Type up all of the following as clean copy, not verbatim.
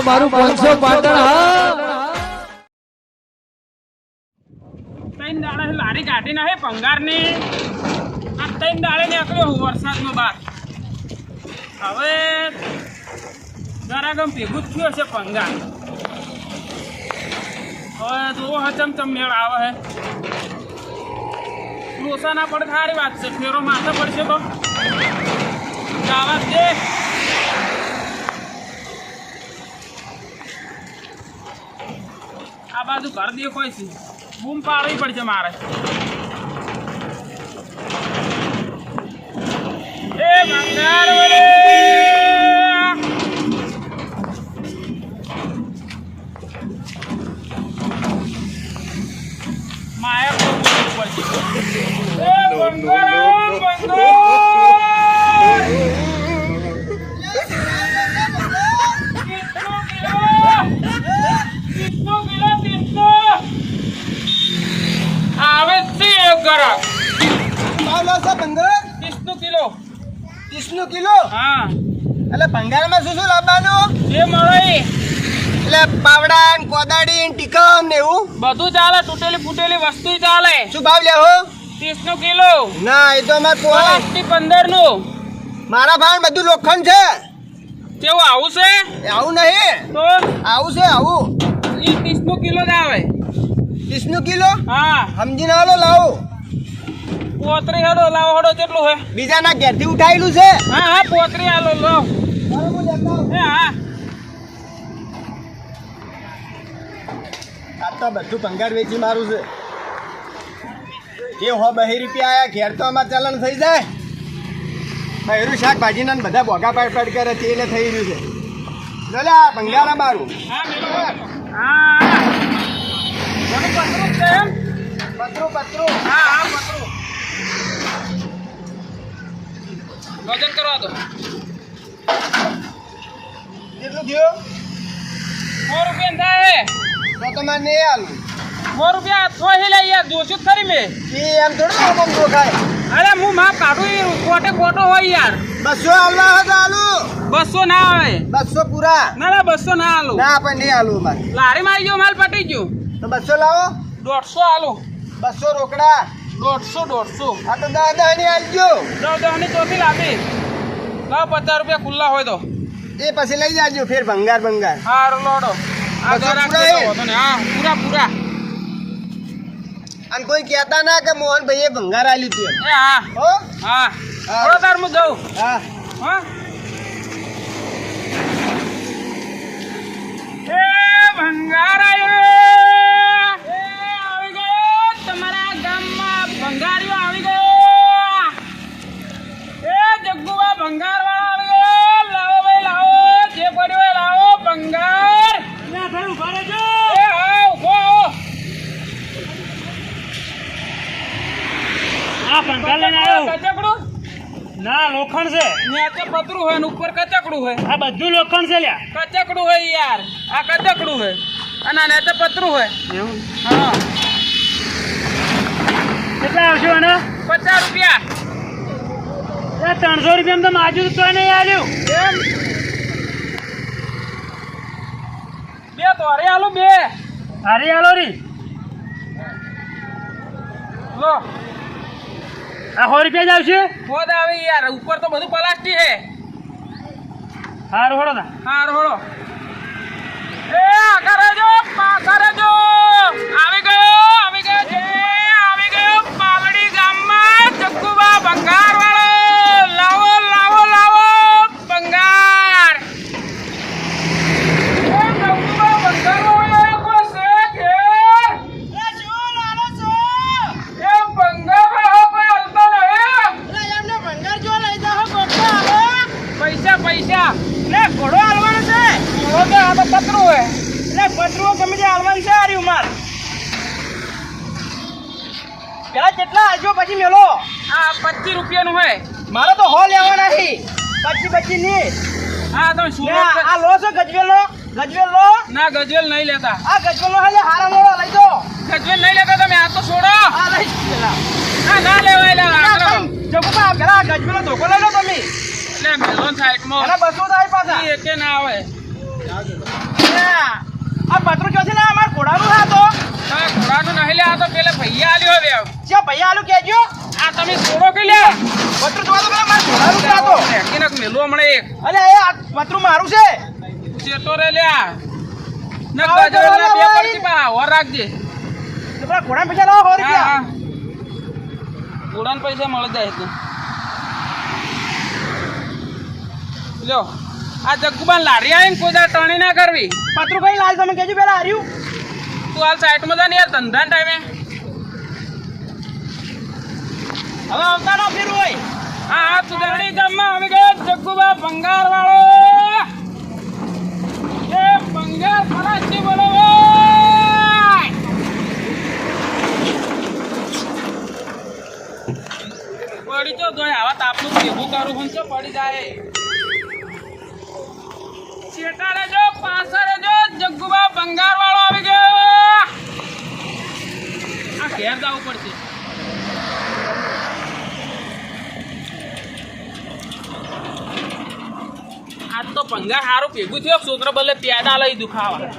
મારું 500 પાટણ હા ત્રણ દાડા લારી કાઢી નાખે ભંગારની આ ત્રણ દાડે નીકળ્યો હું વરસાદનો બાર હવે જરાગમ ભેગું જ થયો છે ભંગાર હવે જોવો ચમચમ મેળ આવે હે લોસા ના પડે સારી વાત છે ફેરો માથે પડશે તો આવા દે આ બાજુ ઘર દેખાય છે બૂમ પાડવી પડશે મારે એ ભંગાર વડે માયા પડશે એ ભંગાર આવે છે ગરા પાવલો છે ભંગાર 30 કિલો 30 કિલો હા એટલે ભંગારમાં શું શું લાવવાનું જે મળે એટલે પાવડા ને કોદાડી ને ટીકમ ને એવું બધું ચાલે તૂટેલી ફૂટેલી વસ્તુ ચાલે શું ભાવ લેવો 30 કિલો ના એ તો અમારે પોળા 15 નું મારા ભાવ બધું લોખંડ છે કેવું આવું છે એ આવું નહીં તો આવું છે આવું એ 30 કિલો જ આવે 30 કિલો હા સમજીને હાલો લાવો પોતરી હડો લાવો હડો કેટલું હે બીજાના ઘેરથી ઉઠાયેલું છે હા હા પોતરી હાલો લો હે હા આ તો બધું ભંગાર વેચી મારું છે જે હો 2 રૂપિયા આયા ઘેર તો અમાર ચલણ થઈ જાય બહેરું શાકભાજીના ને બધા બોગા પાડ કરે છે એટલે થઈ રહ્યું છે લે આ ભંગારા મારું હા મેલો હા બધું પતરું છે એમ પતરું હા હા પતરું વજન કરવા દો કેટલું થયું 100 રૂપિયા થાય તો તમારે નહીં આલું 100 રૂપિયા થોડી લઈ યાર જોશું જ ખરી મેં એ એમ થોડું આમ ખાય અરે હું માપ કાઢું એ કોટે કોટો હોય યાર 200 આલવા હતા આલુ 200 ના આવે 200 પૂરા ના ના 200 ના આલું ના પણ નહીં આલુ અમારે લારી માં આવી ગયો માલ પટી ગયો તો 200 લાવો 150 આલુ 200 રોકડા 150 આ તો 10 ની આલજો 10 ની ચોથી લાવી લાવ 50 રૂપિયા ખુલ્લા હોય તો એ પછી લઈ જાજો ફેર ભંગાર હારું લોડો આ બસો ગરાક પૂરા જેવો હતો ને હા પૂરા અને કોઈ કહેતા ના કે મોહન ભાઈએ ભંગાર આલ્યું તું એ હા હો હા હા. થોડો તાર હું જઉં હા હા એ ભંગાર આયો એ આવી ગયો તમારા ગામમાં ભંગારીઓ આવી ગયો એ જગ્ગુબા ભંગાર વાળા આવી ગયો લાવો ભાઈ લાવો જે પડ્યો હોય લાવો ભંગાર ના ભાઈ ઉભા રહેજો એ હા ઉભો આ ભંગાર લઈને આવ્યો કચકડું ના લોખંડ છે નીચે પતરું હોય ને ઉપર કચકડું હોય આ બધું લોખંડ છે લ્યા કચકડું હોય યાર આ કચકડું હોય અને આ નીચે પતરું હોય એવું હા કેટલા આવશે આના 50 રૂપિયા એ 300 રૂપિયા તો માજુ તો નહીં આલ્યું એમ બે તો અરે આલો બે અરે આલો રી લો આ 100 રૂપિયા જ આવશે ખોદ આવે યાર ઉપર તો બધું પ્લાસ્ટિક હે હારું હળો તા હાર હોળો એ આગળ રહેજો પાછા રહેજો આવી ગયો છે આવી ગયો પાલડી ગામમાં જગ્ગુબા ભંગાર વાળો લાવો લાવો લાવો ભંગાર એ જગ્ગુબા ભંગાર વાળો કોઈ છે કે એ શું લાલો છો એ ભંગાર વાળો કોઈ હલતો નહીં એમને ભંગાર જો લઈ જાઓ ગોઠો આલો પૈસા લે ઘોડો હાલવાનો છે ઘોડો તો આ તો પતરું હોય એટલે પતરું ગમે તે હાલવાનું છે આર્યું માર પેલા કેટલા આજો પછી મેલો આ 25 રૂપિયાનું હોય મારે તો હો લેવાના નહીં પછી ની હા તમે શું આ લો છો ગજવેલ લો ના ગજવેલ નહીં લેતા આ ગજવેલ નો હાલે હારા મોળો લઈ દો ગજવેલ નહીં લેતા તમે આ તો છોડો આ લઈ પેલા ના લેવાય લે જગુબા પેલા ગજવેલ નો ધોકો લઈ લો તમે એટલે મેલોન સાઈડમાં એના 200 થાય પાછા એકે ના આવે આ પતરું ક્યાંથી ના અમાર ઘોડાનું હા તો ઘોડાનું નહીં લે આ તો પેલે ભૈયા આલ્યો હવે ક્યાં ભૈયા આલ્યું કેજો આ તમે છોડો કે લે પતરું જોવા તો પેલા માર ઘોડાનું હા તો હેકીને મેલો હમણે એક અલે એ આ પતરું મારું છે ચેતો રે લ્યા નકા જોડલા બે પડતી બા ઓર રાખજે તો પેલા ઘોડા પૈસા લાવો 100 રૂપિયા ઘોડાના પૈસા મળી જાય તો લ્યો આ જગ્ગુબાન લારી આવીને કોઈ ટણી ના કરવી પતરું કઈ લાલ તમે કેજો પેલા હાર્યું તું હાલ સાઈડમાં જા ને યાર ધંધા ટાઈમે હવે આવતા નો ફેર હોય હા સુધરણી ગામમાં આવી ગયો જગ્ગુબા ભંગાર વાળો એ ભંગાર ફરાસી બોલો પડી તો જોઈ આવા તાપનું ભેગું કરું હું તો પડી જાય ચેટા રેજો પાછા રેજો જગ્ગુબા ભંગાર વાળો આવી ગયો આ ઘેર જવું પડશે આજ તો ભંગાર સારું ભેગું થયો છોકરો બદલે પ્યાદા લઈ દુખાવા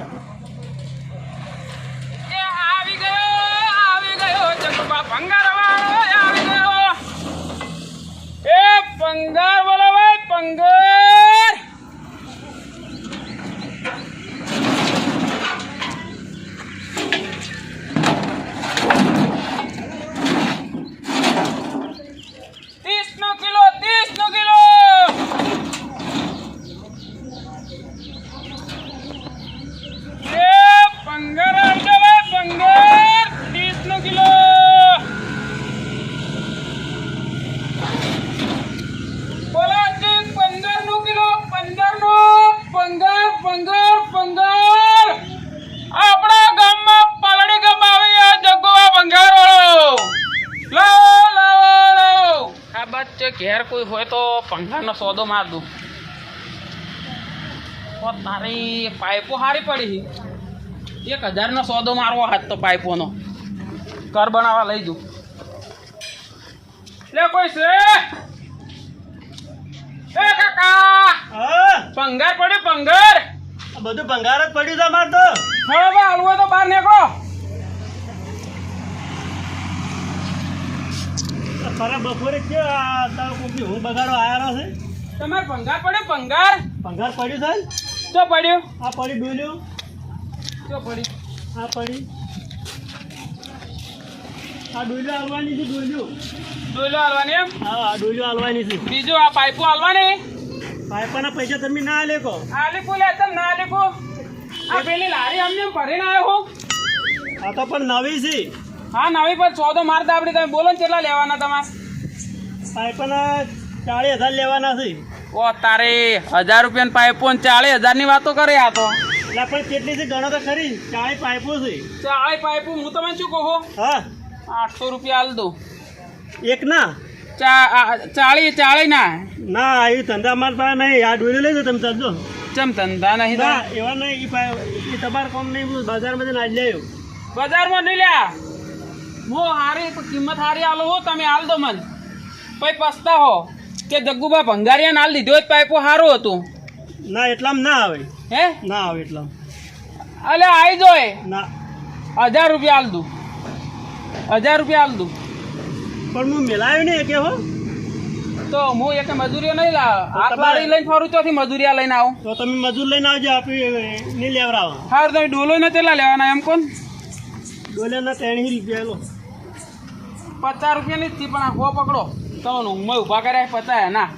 એ આવી ગયો જગ્ગુબા ભંગાર વાળો આવી ગયો એ ભંગાર બોલો ભાઈ ભંગાર ઘેર કોઈ હોય તો પંખાનો સોદો માર દઉં તો તારી પાઇપો સારી પડી 1000નો સોદો મારવો હાથ તો પાઇપોનો ઘર બનાવવા લઈ દઉં લે કોઈ છે એ કાકા પંગાર પડ્યું પંગાર બધું ભંગાર જ પડ્યું છે અમાર તો હવે હાલવો તો બહાર નીકળો ખરા બપોરે કે હું બગાડો આયા છે તમારે પંગાર પડ્યું પંગાર ભંગાર પડ્યું છે તો પડ્યું આ પડી ડોલ્યું તો પડી આ પડી આ ડોલ્યો હાલવાની છે ડોલ્યો હાલવાની એમ હા આ ડોલ્યો હાલવાની છે બીજું આ પાઇપો હાલવાની પાઇપાના પૈસા તમે ના લેકો આલીકુ લે તમ ના આલીકુ આ પેલી લારી અમને ભરીને આવ્યો હું આ તો પણ નવી છે હા નવી પર સોદો માર દાબડી તમે બોલો ને કેટલા લેવાના તમારે પાઇપાના 40,000 લેવાના છે ઓ તારે 1000 રૂપિયા પાઇપો ને 40,000 ની વાતો કરે આ તો એટલે પણ કેટલી છે ગણો તો ખરી 40 પાઇપો છે 40 પાઇપો હું તમને શું કહું હા 800 રૂપિયા આલ દઉં એક ના 40 ના ના એ ધંધા માર પાસે નહીં આ ડોલ્યો લઈ જાઓ તમે ચાલજો ચમ ધંધા નહીં ના એવા નહીં એ તમારે કોમ નહીં બજારમાં જઈને આજ લેયો બજારમાં નહીં લ્યા હું હારી કિંમત હારી આલો હો તમે આલ દો મન પછી પસ્તા હો કે જગ્ગુબા ભંગારિયાને આલ દીધો જ પાઇપો સારું હતું ના એટલામાં ના આવે હે ના આવે એટલામાં અલે આવી જોય ના 1000 રૂપિયા આલ દઉં 1000 રૂપિયા આલ દઉં પણ હું મેલાવ્યો નહીં કે હો તો હું એક મજૂરીઓ નહીં લાવ આ બારી લઈને ફરું ત્યાંથી મજૂરિયા લઈને આવું તો તમે મજૂર લઈને આવજો આપી નહીં લેવડાવો હાર તમે ડોલો ને તેલા લેવાના એમ કોણ ડોલેના 30 રૂપિયા લો 50 રૂપિયાની જ થી પણ આ હો પકડો તમને ઊંઘમાં ઊભા કર્યા 50 ના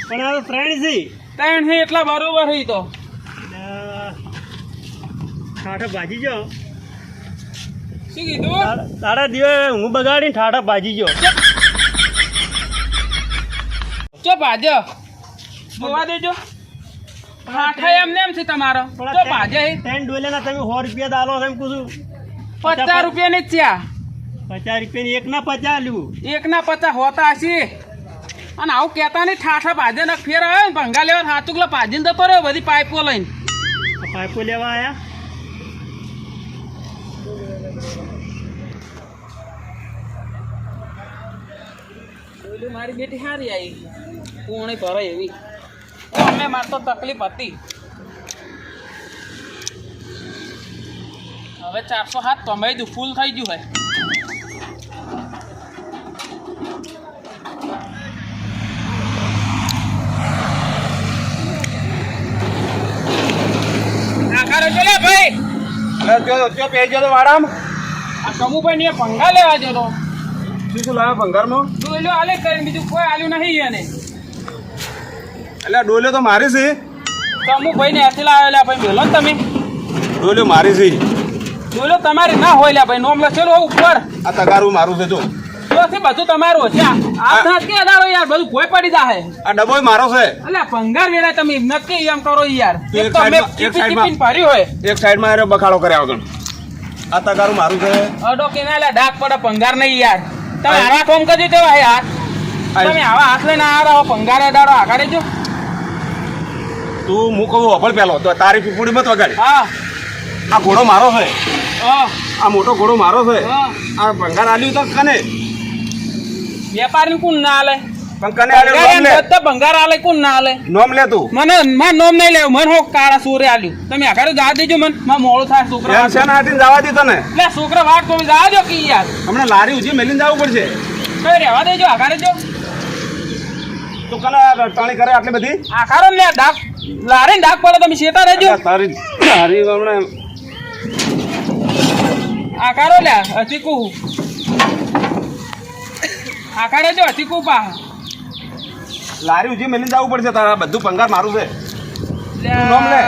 પણ આ ફ્રેન્ડ છે 3 છે એટલા બરોબર છે તો ઠાઠા ભાજી જો શું કીધું તારા દિવસ હું બગાડીને ઠાઠા ભાજી જો ચો ભાજો જોવા દેજો હાઠા એમને એમ છે તમારો ચો ભાજે 10 ડોલેના તમે 100 રૂપિયા દાલો એમ પૂછું 50 રૂપિયાની જ છે 50 રૂપિયાની એક ના 50 લેવું એક ના 50 હોતા હશે અને આવું કહેતા નહીં ઠાઠા ભાજે ને ફેર આવે ને ભંગા લેવા હાથુકલો ભાજીને જતો રહ્યો બધી પાઇપો લઈને પાઇપો લેવા આયા મારી બેટી સારી આવી કોણે ભરે એવી અમે માર તો તકલીફ હતી હવે 407 તો અમે ફૂલ થઈ ગયું હોય. આખા ચલે ભાઈ. ત્યાં પહેરી જતો વાડામાં આ કમુભાઈ ને ભંગા લેવા જતો. શું લાવ્યો ભંગારમાં? ડોલ્યો આલે કરીને બીજું કોઈ આલ્યું નહીં એને. એટલે ડોલ્યો તો મારી છે. કમુભાઈ ને હાથે લાવેલા ભાઈ મેલો ને તમે. ડોલ્યો મારી છે. ડોલ્યો તમારી ના હોય લ્યા ભાઈ, નોમ લખેલો ઉપર. આ તગારું મારું છે જો. તોથી બધું તમારું છે. આ હાથ કે અડાડો યાર, બધું કોઈ પડી જાહે. આ ડબ્બો મારો છે. અલ્યા ભંગાર વેલા તમે નક્કી એમ કરો યાર. એક એક તો અમે સાઈડમાં ભર્યું હોય. એક સાઈડમાં આરે બખાડો કર્યા વગર. આ તગારું મારું છે. અડો કે ના લ્યા ડાક પડે ભંગાર નહીં યાર. તમે આવા કોમ કરજો તેવા યાર. તમે આવા હાથ લઈને આ રહો ભંગાર અડાડો આગાડે જો. તું હું કહું અભળ પેલો તો તારી પીપુડી મત વગાડી. હા આ ઘોડો મારો છે. હા આ મોટો ઘોડો મારો છે. હા. આ ભંગાર આલ્યું તો કને વેપારી કોણ ના આલે? પણ કને આલ્યું નોમ લે. બધા ભંગાર આલે કોણ ના આલે? નોમ લે તું. મને માર નોમ નહીં લેવું. મને હો કાળા સોરે આલ્યું. તમે આગાડે જા દેજો મને. માં મોડું થાય છોકરા. ટેન્શન હાટીને જવા દી તને. એટલે છોકરા વાટ તો જા દો કે યાર. હમણાં લારી ઉજી મેલીને જવું પડશે. કઈ રહેવા દેજો આગાડે જો. તું કને રટાણી કરે આટલી બધી? આખારો લે ડાક લારે ને ડાક પડે તમે શેતા રહેજો. તારી તારી હમણાં આખારો લે અતિકુ આખારે જો અતિકુ પા લારી ઉજી મેલીને જવું પડશે. તારા બધું ભંગાર મારું છે. તું નોમ લે.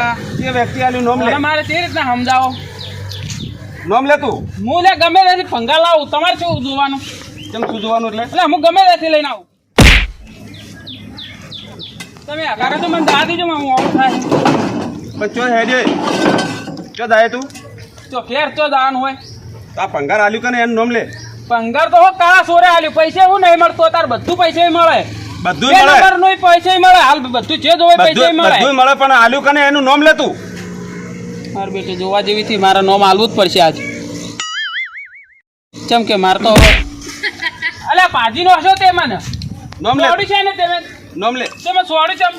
એ વ્યક્તિ આલ્યું નોમ લે. મારે તે રીતના સમજાવો. નોમ લે તું. હું લે ગમે ત્યાંથી ભંગાર લાવું. તમારે શું જોવાનું? કેમ તું જોવાનું એટલે? એટલે હું ગમે ત્યાંથી લઈને આવું. તમે આગાડે તો મને દા દેજો. હું આવું થાય બચ્ચો હેડે ચો જાય તું. તો ફેર તો દાવાનું હોય. આ ભંગાર આલ્યું કને એનું નોમ લે. ભંગાર તો હો કાળા સોરે આલ્યું. પૈસા એવું નહીં મળતો. તાર બધું પૈસા મળે. બધું બે મળે. નંબરનું પૈસા મળે. હાલ બધું જે જોવે પૈસા મળે. બધું મળે પણ આલ્યું કને એનું નોમ લે તું. મારે બેટી જોવા જેવી થી મારા નોમ આલવું જ પડશે આજ. ચમ કે માર તો અલ્યા પાજી નો હશો તે મને નોમ લે. સોડ્યું છે ને તમે નોમ લે. તમે સોડ્યું ચમ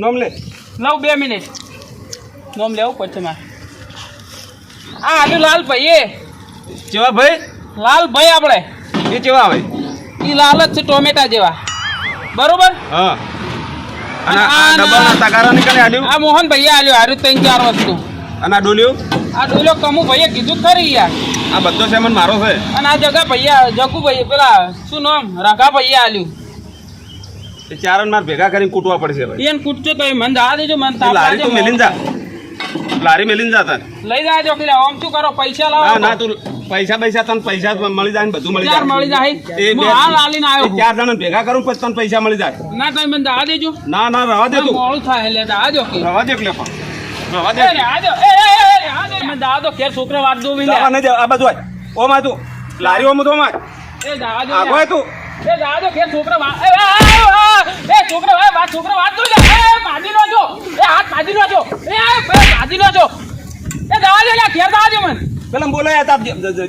નોમ લે. લઉં 2 મિનિટ નોમ લેવું પડશે મારે. આ આલ્યું લાલ ભાઈ એ કેવા ભાઈ? લાલ ભાઈ આપણે એ કેવા આવે? ઈ લાલ જ છે ટોમેટા જેવા. બરોબર. હા. અને આ આ ડબ્બાના તગારા નીકળે આલ્યું. આ મોહન ભાઈ આલ્યું હારું 3-4 વસ્તુ. અને આ ડોલ્યું. આ ડોલો કમુ ભાઈએ કીધું ખરી યાર. આ બધો સામાન મારો છે. અને આ જગા ભૈયા જગુ ભાઈ પેલા શું નામ રાઘા ભાઈએ આલ્યું. એ ચારણ માર ભેગા કરીને કૂટવા પડશે ભાઈ. એને કૂટજો તો મને દા દેજો. મને તું તાપ લારી તો લાગે. મેલીને જા. લારી મેલીને જા તને. લઈ જાજો કે આમ શું કરો પૈસા લાવો. ના ના તું પૈસા તને પૈસા મળી જાય ને બધું મળી ચાર મળી જાય. હું હાલ આલીને આવ્યો છું. 4 જણા ભેગા કરું પછી તને પૈસા મળી જાય. ના તમે મને દા દેજો. ના ના રવા દે તું. મોડું થાય એટલે દા દો કે રવા દે એટલે પણ રવા દે. એ આજો એ આજો મને દા દો કે છોકરા વાત દો મિલે. જવા નહીં દે. આ બાજુ આય. ઓમાં તું લારી ઓમાં તો ઓમાં એ દા દો આગો તું. એ દા દો કે છોકરા વાત એ છોકરા વાત દો લે. એ પાજી નો જો. એ હાથ પાજી નો જો. એ પાજી નો જો. એ દા દે લે ઘેર દા દે મને. પેલા બોલાય તાપ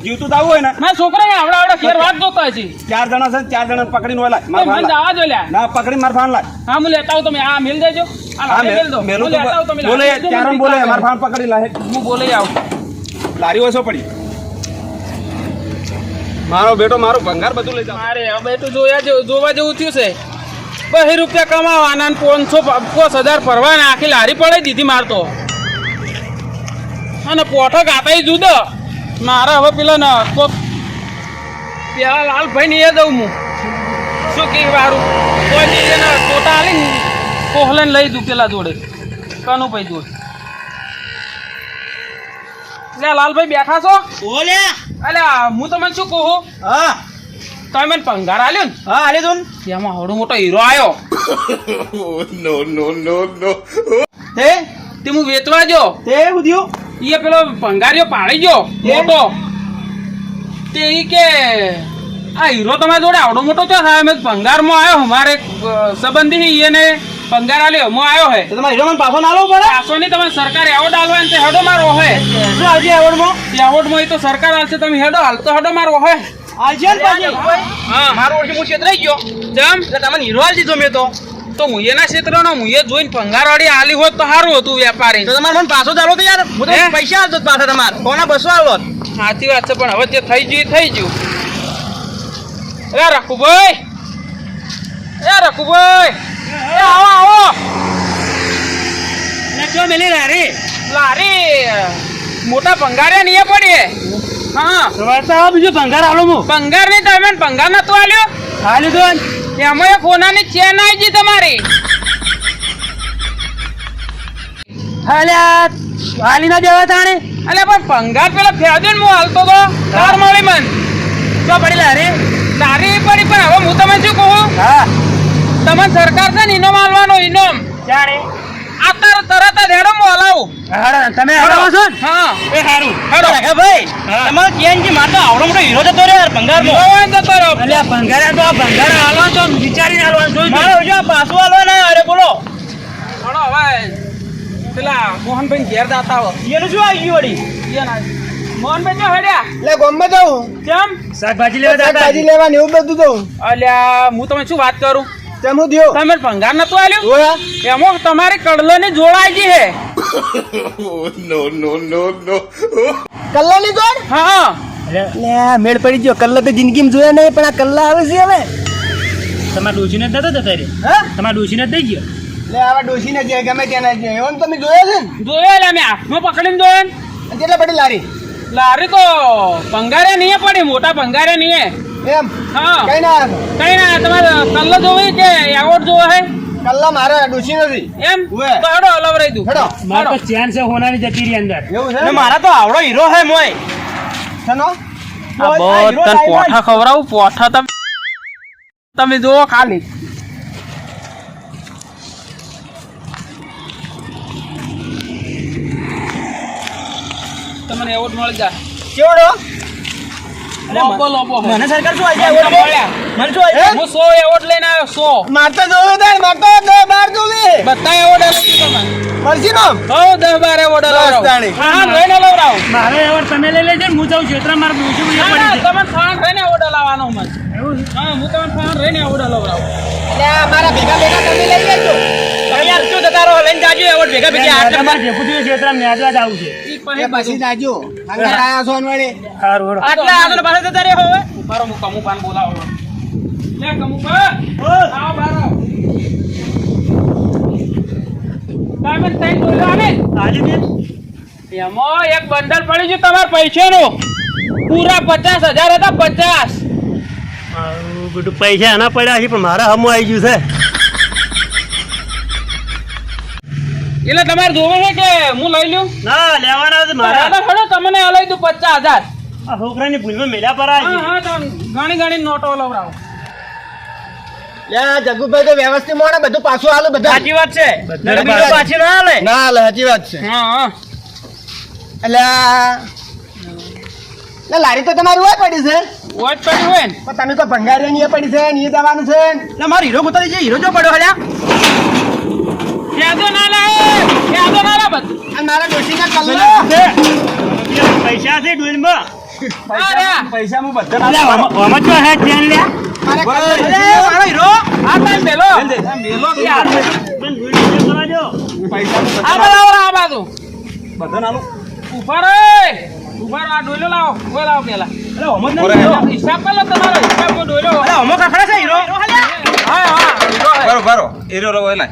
જીવતું દાવું હોય ને મારા છોકરાને આવડા ઘેર વાત જોતા છે. 4 જણા છે 4 જણા પકડીને ઓલા માર મને ફાન લાય. દાવા દો લે. ના પકડી માર ફાન લાય. હા હું લેતા આવું તમે આ મિલ દેજો. આ હા મિલ દો. મેલું હું લેતા આવું તમે બોલે લાવી દેજો. ચારણ બોલે માર ફાન પકડી લાય. હું બોલી આવું. લારી ઓછો પડી. મારો બેટો મારો ભંગાર બધું લઈ જાવ. મારે હવે તો જોવા જેવું થયું છે. 2 રૂપિયા કમાવાના 500 ભરવાના આખી લારી પડાઈ દીધી મારતો. અને પોઠો ગાતા જુદો મારે હવે પેલા ને પેલા લાલભાઈ ને એ દઉં હું શું કે વારું કોઈ એને ટોટા આલી કોહલન લઈ દઉં પેલા જોડે કનુભાઈ જોડે. લે લાલભાઈ બેઠા છો? બોલે અલ્યા હું તમને શું કહું. હા તમે મને પંગાર આલ્યો ને. હા આલે તું એમાં હવડો મોટો હીરો આવ્યો. તે તે હું વેચવા જો તે હું થયું એ પેલો ભંગારીઓ પાડી ગયો મોટો. તે ઈ કે આ હીરો તમારી જોડે આવડો મોટો ચો થાય. મેં ભંગારમાં આવ્યો અમારે સંબંધી એને ભંગાર આલ્યો હું આવ્યો હે. તો તમારે હીરો મને પાછો ના આલવો પડે. પાછો નહીં તમે સરકારે એવોર્ડ આલવા ને તે હેડો મારો હે. શું આવજે એવોર્ડમાં એવોર્ડમાં એ તો સરકાર આલશે. તમે હેડો હાલ તો હેડો મારો હે. આવજે ને પાછી હા મારો ઓળખી હું છેતરાઈ ગયો જેમ એટલે તમને હીરો આલી દીધો મેં તો મુયના ક્ષેત્રનો મુયે જોઈને ભંગારવાળી આલી હોત તો સારું હતું વેપારી. તો તમારે મને પાછો ચાલો તો યાર હું તો હે? પૈસા આલતો પાછા તમારે કોના 200 આલો સાચી વાત છે પણ હવે જે થઈ ગયું એ થઈ ગયું. એ રઘુભાઈ, એ રઘુભાઈ, એ આવો આવો. ચો મેલી લારી લારી મોટા ભંગારે નહીં પડીએ. હા વાર્તા બીજું ભંગાર આલો હું ભંગાર નહીં, તમે ભંગાર નતું આલ્યો. ખાલી તો એમાં એક સોનાની ચેન આવી ગઈ તમારી. હાલ્યા હાલી ના જવા તાણે અલે પણ ભંગાર પેલા ફેદન હું હાલતો તો તાર મળી મન ચો પડી લારી લારી પડી. પણ હવે હું તમને શું કહું, હા તમને સરકાર છે ને ઇનામ આલવાનો ઇનામ. જાણે આ તરત જ હેડો હું હલાવું. હાડા તમે હાડો છો ને હા એ હારું હેડો. ભાઈ તમારો ચેનજી માર તો આવડો મોટો હીરો જતો રે યાર ભંગાર નો જોવાય જતો રહ્યો. અલ્યા ભંગાર તો આ ભંગાર હાલવા તો વિચારીને હાલવાનું જોઈ મારો જો પાછો હાલવા ના અરે બોલો. હેડો હવે પેલા મોહનભાઈ ઘેર દાતા હો એનું શું આવી ગયું વળી મોહનભાઈ જો હેડ્યા એટલે ગામમાં જાઉં કેમ? શાકભાજી લેવા શાકભાજી લેવાની એવું બધું તો અલ્યા હું તમે શું વાત કરું, તેમ હું થયો તમે ભંગાર નતું આલ્યું ઓયા એમાં તમારી કડલોની જોડાઈ ગઈ હે. કલ્લાની જોડ હા લે મેળ પડી ગયો. કલ્લા તો જિંદગીમાં જોયા નહીં પણ આ કલ્લા આવે છે હવે. તમારા ડોશીને જ નતો જતા રે હા તમારા ડોશીને જ દઈ ગયો લે આવા ડોશીને જે ગમે તેના છે એવો ને તમે જોયા છે ને જોયો એટલે અમે હાથમાં પકડીને જોયો ને. અને કેટલા પડી લારી લારી તો ભંગારે નહીં પડી, મોટા ભંગારે નહીં. એમ હા કઈ ના આવે. કઈ ના તમારે કલ્લો જોવી કે એવોર્ડ જોવો હે કલ્લા મારા ડોશી નથી એમ ઉવે. તો હેડો હલાવરાઈ દઉં. હેડો મારે તો ચેન છે હોનાની જતી રહી અંદર એવું છે ને મારા તો આવડો હીરો હે મોય સનો આ બહુ તને પોઠા ખવડાવું. પોઠા તમે જુઓ ખાલી. તમને એવોર્ડ મળી જાય. કેવડો લોબો લોબો હે. મને સરકાર શું આવી મને જાય મળ્યા. મને શું આવી હું 100 એવોર્ડ લઈને આવ્યો 100. મારતો જોયું તાર મારતો 10-12 જોવી બધા એવોર્ડ લઈ તમે. મળશી નો હો 10-12 એવોર્ડ બસ લવરાવો. તાણી. હા લઈને લવરાવો. મારો એવોર્ડ તમે લઈ લેજો ને હું જાઉં ક્ષેત્ર મારે ડોશી ના, પડી ના, છે તમે ફાન રહીને એવોર્ડ લાવવાનો મને. એવું છે? હા હું તમને ફાન રહીને એવોર્ડ લવરાવો. લે મારા ભેગા ભેગા તમે લઈ લેજો તમે યાર શું જતા રહો લઈને જાજો એવોર્ડ ભેગા ભેગા આટલા તમારે ડેપ્યુટી ક્ષેત્ર ન્યાદવા જ આવું છે ઈ એ પછી જાજો અંદર આયા છો ને વળી સારું હેડો. આટલા આગળ પાછળ જતા રહ્યો હવે. ઉભારો હું કમુપાન બોલાવો. લે કમુપા આવો બારો. તમે તઈ બોલો આને. આજે બેન એમાં એક બંડલ પડ્યું છે તમારા પૈસાનું. પૂરા 50,000 હતા 50. મારું બધું પૈસા એના પડ્યા છે પણ મારા હમું આવી ગયું છે એટલે તમારે જોવે છે કે હું લઈ લઉં? ના લેવાના છે મારા મારા ખડો તમને આ લઈ દઉં 50,000. આ છોકરાની ભૂલમાં મેલ્યા પર હા હા તો ઘણી ઘણી નોટો લવડાવો. લે જગુભાઈ તો વ્યવસ્થિત મોણે બધું પાછું આલું બધા સાચી વાત છે. બધાને બીજું પાછી ના હાલે. ના હાલે સાચી વાત છે હા હા એટલે લે લારી તો તમારી હોય પડી છે વોચ પડ્યું હોય ને. પણ તમે તો ભંગારી ની પડી છે ને એ જવાનું છે એટલે મારો હીરો ગોતાલી છે હીરો જો પડ્યો હલ્યા યાદો ના લાવે. યાદો ના લાવે બધું. અને મારા ડોશીના કલ્લો પૈસા છે ડોલમાં આ રહ્યા. પૈસા હું બધા આમાં જો હે ચેન લે મારા અરે, કલ્લો મારો હીરો. આ તમે મેલો. આ મેલો કે આ. પૈસા આ બરાબર આ બાજુ. બધા નાનું ઉભા રહો. ઉભા રહો. આ ડોલો લાવો. ઓય લાવો પેલા. હિસાબ કરો તમારો. હિસાબનો ડોલો. અમો કાકડા છે હીરો હા હા હીરો હે. બરો હીરો રવો એલા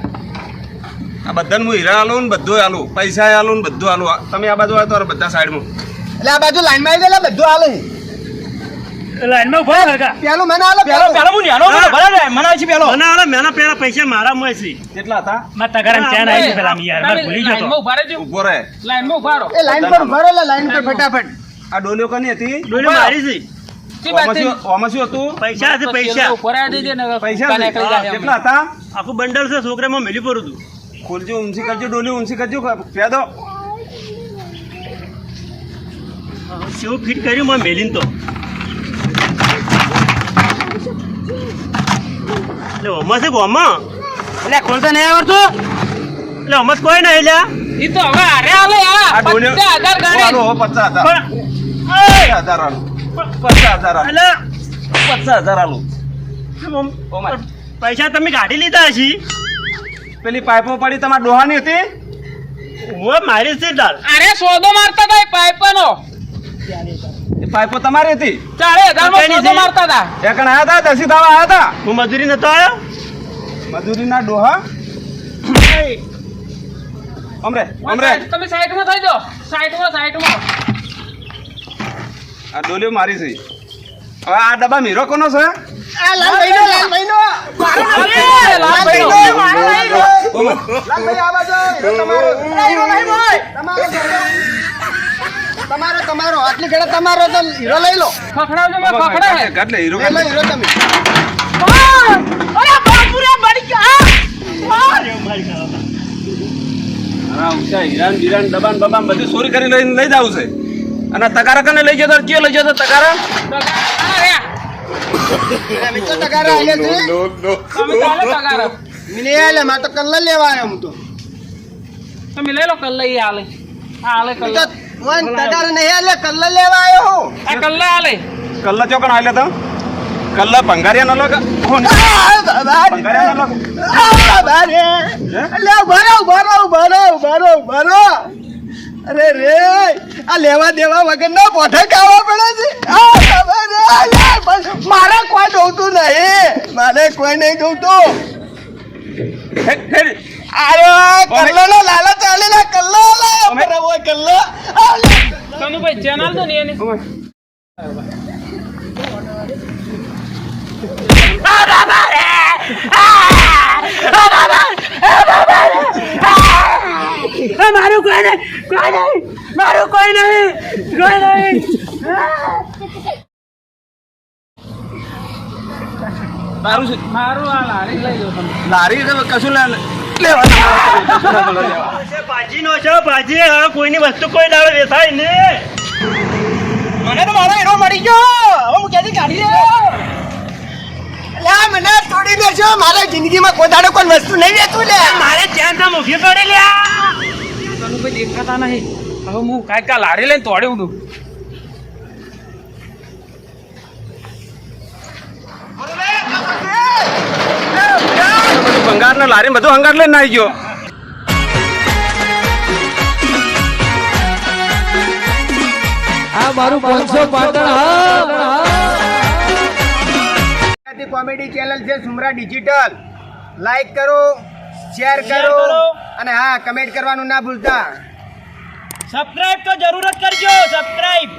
આ બધાને હું હીરા આલું ને બધું આલું પૈસા આલું ને બધું આલું તમે આ બાજુ આવે તો બધા સાઈડમાં એટલે આ બાજુ લાઈન માં આવી બધું હાલે લાઈનમાં ઉભા રહો કાકા પેલું મને હાલો પેલું હું ન્યાનો મને આવે છે પેલો મને આવે મેના પેલા પૈસા મારા મળે છે કેટલા હતા માર તગારામ ચેન આવી છે પેલા યાર માર ભૂલી ગયો લાઈનમાં ઉભા રહેજો. ઉભો રહે લાઈનમાં ઉભા રહો. એ લાઈન પર ભરો લે લાઈન પર ફટાફટ આ ડોલીઓ કની હતી ડોલે મારી છે શી વાત છે? ઓમાં શું હતું પૈસા છે પૈસા ઉપર આવી દેજે ને પૈસા કાને નીકળી જાય એમ. કેટલા હતા આખું બંડલ છે છોકરામાં મેલી પડું તું ખોલજો ઊંચી કરજો ડોલી ઊંચી કરજો પેદો કેવું ફિટ કર્યું માં મેલીન તો એટલે ઓમાં છે ગોમાં એટલે ખોલતા નહીં આવડતું એટલે ઓમાં કોઈ નહીં લ્યા ઈ તો હવે હારે હાલે આ આ ડોલીઓ 50,000 ગણે. આલો 50,000 પણ 50,000 આલો 50,000 આલો એટલે 50,000 આલો ઓમાં પૈસા તમે કાઢી લીધા છે પેલી પાઇપો પડી તમારા ડોહાની હતી હું મારી છે દાલ અરે સોદો મારતા ભાઈ પાઇપનો. એ પાઇપો તમારી હતી 40,000 માં કઈની સોદો છે? મારતા હતા. એકણ આયા હતા દસી દાવા આયા હતા હું મજૂરી નતો આવ્યો મજૂરીના ડોહા અમરે અમરે તમે સાઈડમાં થઈ જાઓ. સાઈડમાં. આ ડોલીઓ મારી છે હવે આ ડબ્બા મીરો કોનો છે આ લાલભાઈનો લાલભાઈનો લાલભાઈનો. લાલભાઈ આ બાજુ તમારો આટલી ઘડા તમારો તો હીરો લઈ લો ખખડાવજો માં ખખડાવે. કાટલે હીરો લઈ લો હીરો તમે હા ઉષા હીરાન બીરાન ડબાન બબાન બધું ચોરી કરી લઈ જાવ છે અને તગારા કને લઈ જતો કયો લઈ જતો તગારા અમે તો તગારા આલ્યા છે તમે ચાલો તગાર. મિને આલે માં તો કલ્લા લેવા આવ્યો હું તો તમે લઈ લો કલ્લા ઈ આલે. આ આલે હું તો કલ્લા. વન તગાર નહીં આલે કલ્લા લેવા આવ્યો હું આ કલ્લા આલે. કલ્લા ચોકણ આલ્યા તા કલ્લા ભંગારિયા ન લોક ભંગારિયા ન લોક અરે રે આ લેવા દેવા વગર ના પોઠે ખાવા પડે છે મારે કોઈ જોતું નહીં મારે કોઈ નહીં જોતું અરે કલ્લો નો લાલા ચાલે ના કલ્લો બરાબર કલ્લો કનુભાઈ ચેનલ તો નહીં એની. મારું કોઈ નહીં તારું છે મારું આ લારી લઈ લો તમે. લારી તો કશું ભાજી નો છે ભાજી હવે કોઈની વસ્તુ કોઈ દાડે વેચાય ને મને તો મારો હીરો મળી ગયો હવે હું ક્યાંથી કાઢી લે મને તોડી દેજો મારા જિંદગીમાં કોઈ દાડો કોઈ વસ્તુ નહીં વેચું લે મારે ત્યાં ત્યાં મૂકી પડી લ્યા કનુભાઈ દેખાતા નહીં. હવે હું કાંઈક આ લારી લઈને તોડ્યું દઉં. ભંગાર ને લારી બધું હંગાર લઈને આવી ગયો આ મારું 500 પાટણ હા. કોમેડી ચેનલ છે સુમરા ડિજિટલ લાઈક કરો શેર કરો અને હા કમેન્ટ કરવાનું ના ભૂલતા સબસ્ક્રાઇબ તો જરૂર જ કરજો સબસ્ક્રાઇબ